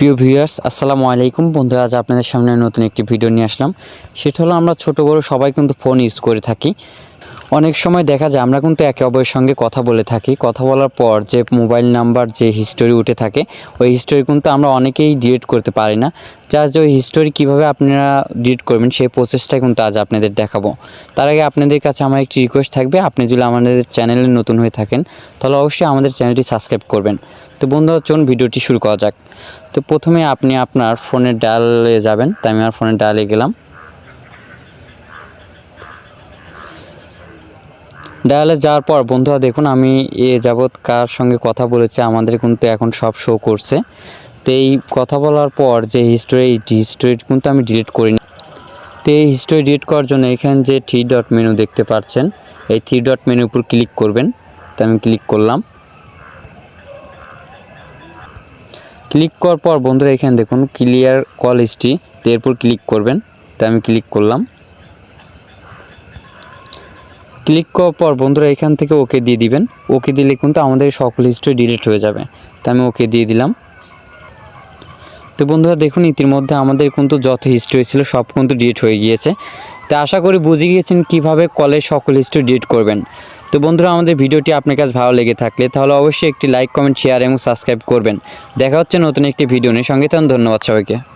প্রিয় ভিউয়ার্স আসসালামু আলাইকুম বন্ধুরা, আজ আপনাদের সামনে নতুন একটি ভিডিও নিয়ে আসলাম। সেটা হলো আমরা ছোট বড় সবাই কিন্তু ফোন ইউজ করে থাকি। অনেক সময় দেখা যায় আমরা কিন্তু একে অপরের সঙ্গে কথা বলে থাকি। কথা বলার পর যে মোবাইল নাম্বার যে হিস্টোরি উঠে থাকে, ওই হিস্টোরি কিন্তু আমরা অনেকেই ডিলিট করতে পারি না। জাস্ট ওই হিস্টোরি কীভাবে আপনারা ডিলিট করবেন সেই প্রসেসটাই কিন্তু আজ আপনাদের দেখাবো। তার আগে আপনাদের কাছে আমার একটি রিকোয়েস্ট থাকবে, আপনি যদি আমাদের চ্যানেলে নতুন হয়ে থাকেন তাহলে অবশ্যই আমাদের চ্যানেলটি সাবস্ক্রাইব করবেন। তো বন্ধুরা চলুন ভিডিওটি শুরু করা যাক। তো প্রথমে আপনি আপনার ফোনের ডায়ালে যাবেন। তাই আমি আমার ফোনের ডায়ালে গেলাম। ডায়ালে যাওয়ার পর বন্ধুরা দেখুন আমি যাবৎ কার সঙ্গে কথা বলেছি আমাদের কিন্তু এখন সব শো করছে। তো এই কথা বলার পর যে হিস্টোরি কিন্তু আমি ডিলিট করিনি। তো এই হিস্টোরি ডিলিট করার জন্য এখানে যে 3 ডট মেনু দেখতে পাচ্ছেন, এই 3 ডট মেনুর উপর ক্লিক করবেন। তো আমি ক্লিক করলাম। ক্লিক করার পর বন্ধুরা এখানে দেখুন ক্লিয়ার কল হিস্ট্রি, এরপর ক্লিক করবেন। তো আমি ক্লিক করলাম। ক্লিক করার পর বন্ধুরা এখান থেকে ওকে দিয়ে দিবেন। ওকে দিলে কিন্তু আমাদের সকল হিস্ট্রি ডিলিট হয়ে যাবে। তো আমি ওকে দিয়ে দিলাম। তো বন্ধুরা দেখুন ইতিমধ্যে আমাদের কিন্তু যত হিস্ট্রি ছিল সব কিন্তু ডিলিট হয়ে গিয়েছে। তো আশা করি বুঝে গিয়েছেন কীভাবে কলের সকল হিস্ট্রি ডিলিট করবেন। তো বন্ধুরা আমাদের ভিডিওটি আপনার কাছে ভালো লেগে থাকলে তাহলে অবশ্যই একটি লাইক, কমেন্ট, শেয়ার এবং সাবস্ক্রাইব করবেন। দেখা হচ্ছে নতুন একটি ভিডিও নিয়ে। সঙ্গে থাকুন। ধন্যবাদ সবাইকে।